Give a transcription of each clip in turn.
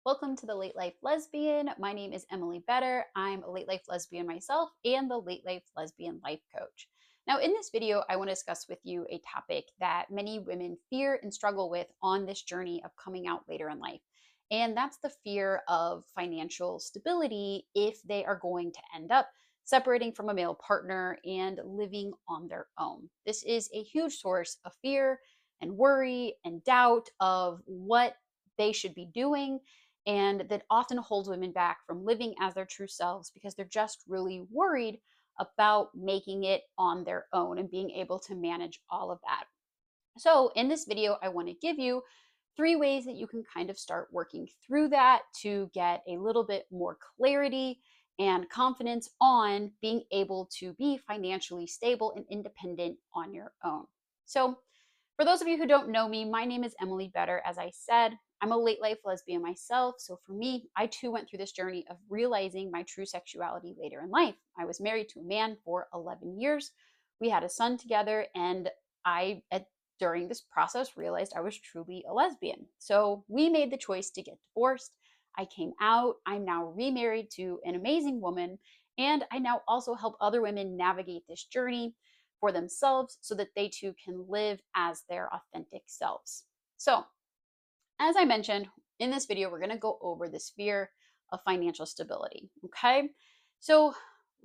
Welcome to the Late Life Lesbian. My name is Emily Better. I'm a late life lesbian myself and the late life lesbian life coach. Now, in this video, I want to discuss with you a topic that many women fear and struggle with on this journey of coming out later in life. And that's the fear of financial stability if they are going to end up separating from a male partner and living on their own. This is a huge source of fear and worry and doubt of what they should be doing, and that often holds women back from living as their true selves because they're just really worried about making it on their own and being able to manage all of that. So, in this video, I want to give you 3 ways that you can kind of start working through that to get a little bit more clarity and confidence on being able to be financially stable and independent on your own. So, for those of you who don't know me, my name is Emily Better. As I said, I'm a late life lesbian myself. So for me, I too went through this journey of realizing my true sexuality later in life. I was married to a man for 11 years. We had a son together, and during this process, realized I was truly a lesbian. So we made the choice to get divorced. I came out. I'm now remarried to an amazing woman, and I now also help other women navigate this journey for themselves so that they too can live as their authentic selves. So, as I mentioned in this video, we're going to go over this fear of financial stability. Okay. So,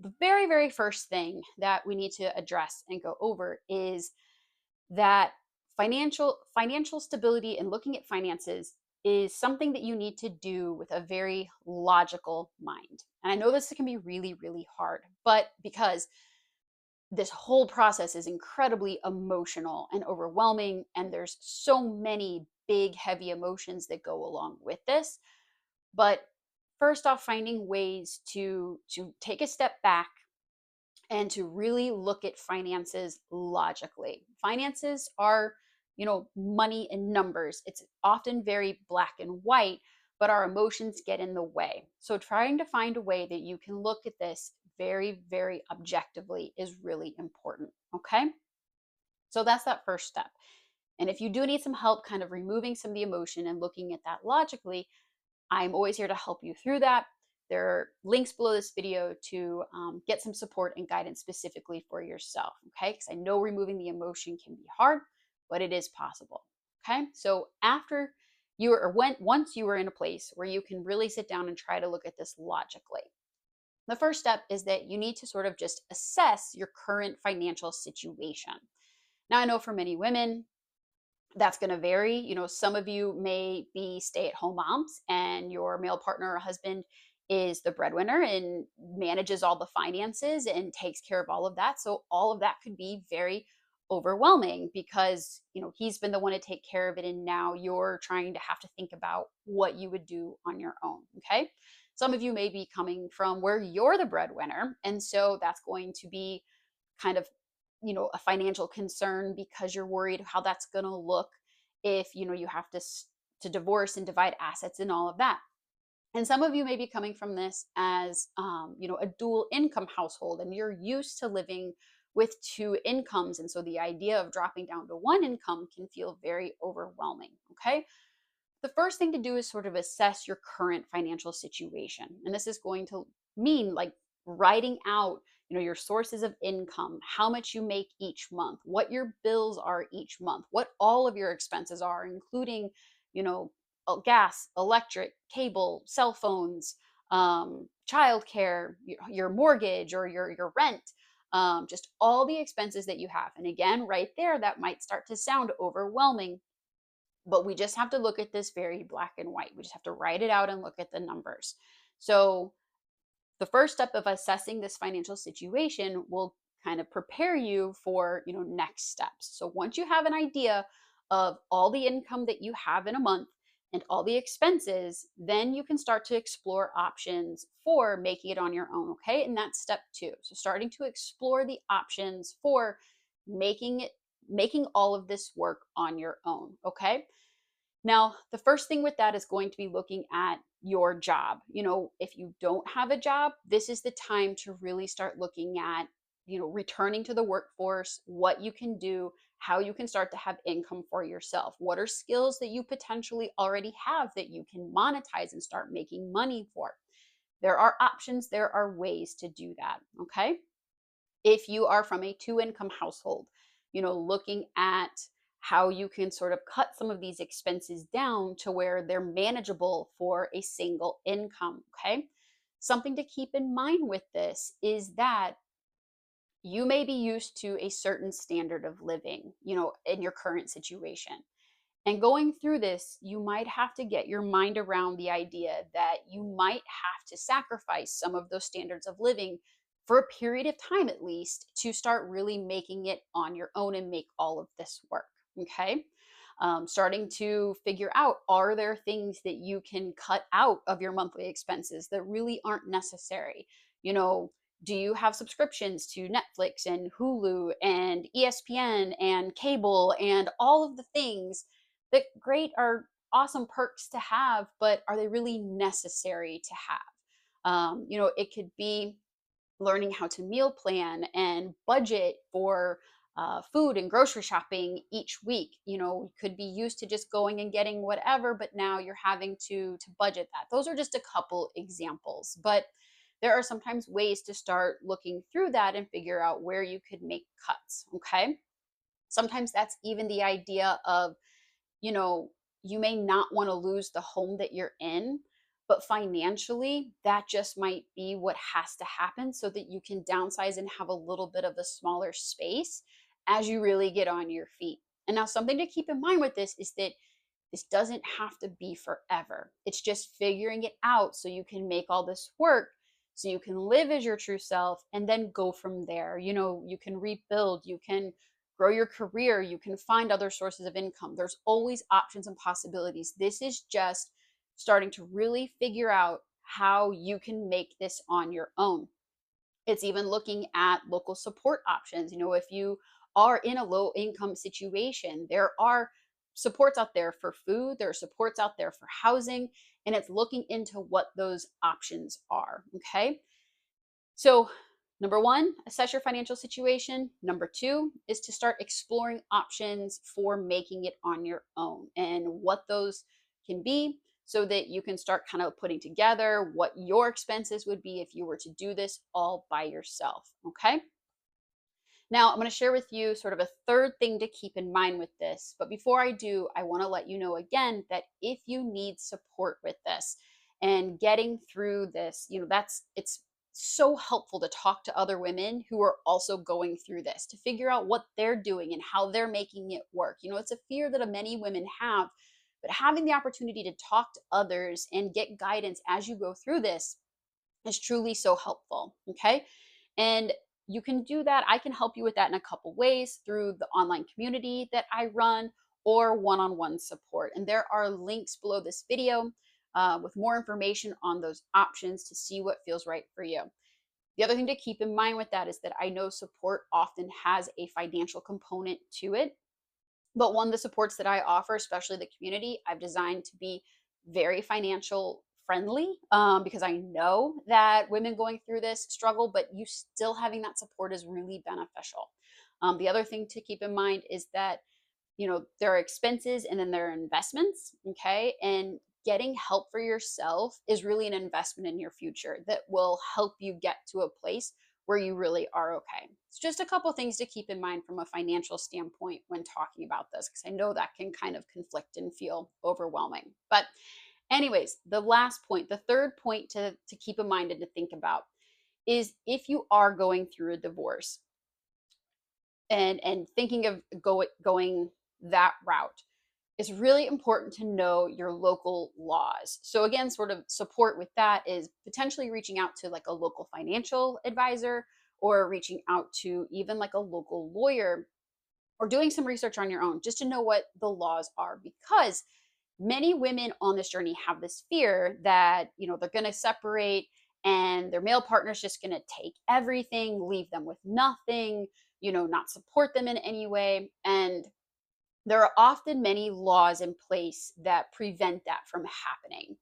the very, very first thing that we need to address and go over is that financial stability and looking at finances is something that you need to do with a very logical mind. And I know this can be really, really hard, but because this whole process is incredibly emotional and overwhelming, and there's so many big heavy emotions that go along with this. But first off, finding ways to take a step back and to really look at finances logically. Finances are, money and numbers. It's often very black and white, but our emotions get in the way. So trying to find a way that you can look at this very, very objectively is really important. Okay. So that's that first step. And if you do need some help kind of removing some of the emotion and looking at that logically, I'm always here to help you through that. There are links below this video to get some support and guidance specifically for yourself. Okay. Because I know removing the emotion can be hard, but it is possible. Okay. So after you are, or when, once you are in a place where you can really sit down and try to look at this logically, the first step is that you need to sort of just assess your current financial situation. Now, I know for many women, that's going to vary. Some of you may be stay at home moms and your male partner or husband is the breadwinner and manages all the finances and takes care of all of that. So, all of that could be very overwhelming because, he's been the one to take care of it. And now you're trying to have to think about what you would do on your own. Okay. Some of you may be coming from where you're the breadwinner. And so that's going to be kind of a financial concern because you're worried how that's going to look if you have to divorce and divide assets and all of that. And some of you may be coming from this as a dual income household, and you're used to living with two incomes, and so the idea of dropping down to one income can feel very overwhelming. Okay. The first thing to do is sort of assess your current financial situation. And this is going to mean like writing out, your sources of income, how much you make each month, what your bills are each month, what all of your expenses are, including, gas, electric, cable, cell phones, childcare, your mortgage or your rent, just all the expenses that you have. And again, right there, that might start to sound overwhelming, but we just have to look at this very black and white. We just have to write it out and look at the numbers. So, the first step of assessing this financial situation will kind of prepare you for, next steps. So, once you have an idea of all the income that you have in a month and all the expenses, then you can start to explore options for making it on your own. Okay. And that's step 2. So, starting to explore the options for making all of this work on your own. Okay. Now, the first thing with that is going to be looking at your job. If you don't have a job, this is the time to really start looking at, returning to the workforce, what you can do, how you can start to have income for yourself. What are skills that you potentially already have that you can monetize and start making money for? There are options, there are ways to do that. Okay. If you are from a two income household, looking at how you can sort of cut some of these expenses down to where they're manageable for a single income. Okay. Something to keep in mind with this is that you may be used to a certain standard of living, in your current situation. And going through this, you might have to get your mind around the idea that you might have to sacrifice some of those standards of living for a period of time at least to start really making it on your own and make all of this work. Okay. Starting to figure out, are there things that you can cut out of your monthly expenses that really aren't necessary? You know, do you have subscriptions to Netflix and Hulu and ESPN and cable and all of the things that great are awesome perks to have, but are they really necessary to have? It could be learning how to meal plan and budget for food and grocery shopping each week. Could be used to just going and getting whatever, but now you're having to budget that. Those are just a couple examples, but there are sometimes ways to start looking through that and figure out where you could make cuts. Okay. Sometimes that's even the idea of, you know, you may not want to lose the home that you're in, but financially, that just might be what has to happen so that you can downsize and have a little bit of a smaller space as you really get on your feet. And now, something to keep in mind with this is that this doesn't have to be forever. It's just figuring it out so you can make all this work, so you can live as your true self and then go from there. You can rebuild, you can grow your career, you can find other sources of income. There's always options and possibilities. This is just starting to really figure out how you can make this on your own. It's even looking at local support options. If you are in a low income situation, there are supports out there for food, there are supports out there for housing, and it's looking into what those options are. Okay. So, number one, assess your financial situation. Number two is to start exploring options for making it on your own and what those can be so that you can start kind of putting together what your expenses would be if you were to do this all by yourself. Okay. Now, I'm going to share with you sort of a third thing to keep in mind with this. But before I do, I want to let you know again that if you need support with this and getting through this, it's so helpful to talk to other women who are also going through this to figure out what they're doing and how they're making it work. It's a fear that many women have, but having the opportunity to talk to others and get guidance as you go through this is truly so helpful. Okay. And you can do that. I can help you with that in a couple ways through the online community that I run or one on one support. And there are links below this video with more information on those options to see what feels right for you. The other thing to keep in mind with that is that I know support often has a financial component to it. But one of the supports that I offer, especially the community, I've designed to be very financial friendly because I know that women going through this struggle, but you still having that support is really beneficial. The other thing to keep in mind is that there are expenses and then there are investments. Okay. And getting help for yourself is really an investment in your future that will help you get to a place where you really are okay. It's just a couple things to keep in mind from a financial standpoint when talking about this, because I know that can kind of conflict and feel overwhelming. But anyways, the last point, the third point to keep in mind and to think about is if you are going through a divorce and thinking of going that route, it's really important to know your local laws. So again, sort of support with that is potentially reaching out to like a local financial advisor or reaching out to even like a local lawyer or doing some research on your own just to know what the laws are, because many women on this journey have this fear that, they're going to separate and their male partner is just going to take everything, leave them with nothing, not support them in any way. And there are often many laws in place that prevent that from happening.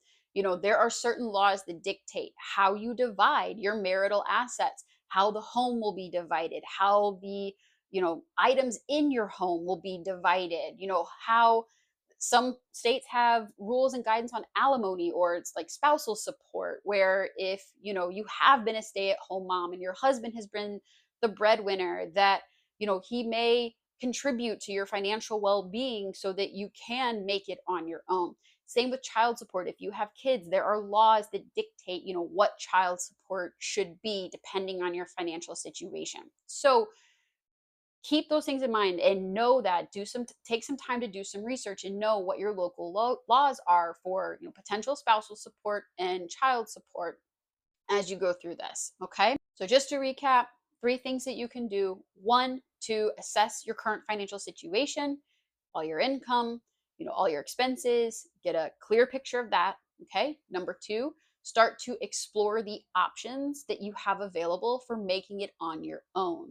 There are certain laws that dictate how you divide your marital assets, how the home will be divided, how the items in your home will be divided, how some states have rules and guidance on alimony, or it's like spousal support, where if you have been a stay-at-home mom and your husband has been the breadwinner, that he may contribute to your financial well-being so that you can make it on your own. Same with child support. If you have kids, there are laws that dictate what child support should be depending on your financial situation. So keep those things in mind and know that, take some time to do some research and know what your local laws are for potential spousal support and child support as you go through this. Okay, so just to recap, three things that you can do: one, to assess your current financial situation, all your income, all your expenses, get a clear picture of that. Okay, number two, start to explore the options that you have available for making it on your own.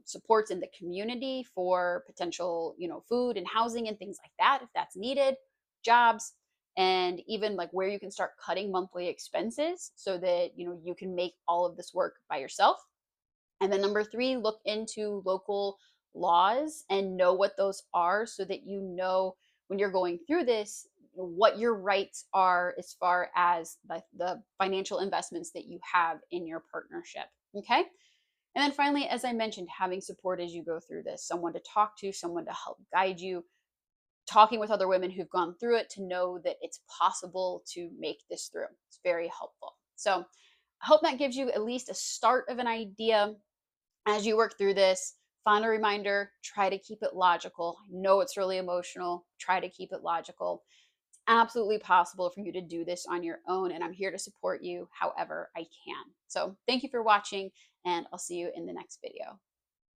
Supports in the community for potential, food and housing and things like that, if that's needed, jobs, and even like where you can start cutting monthly expenses so that, you can make all of this work by yourself. And then number three, look into local laws and know what those are so that when you're going through this, what your rights are as far as the financial investments that you have in your partnership. Okay. And then finally, as I mentioned, having support as you go through this, someone to talk to, someone to help guide you, talking with other women who've gone through it to know that it's possible to make this through. It's very helpful. So I hope that gives you at least a start of an idea as you work through this. Final reminder, try to keep it logical. I know it's really emotional. Try to keep it logical. It's absolutely possible for you to do this on your own, and I'm here to support you however I can. So thank you for watching, and I'll see you in the next video.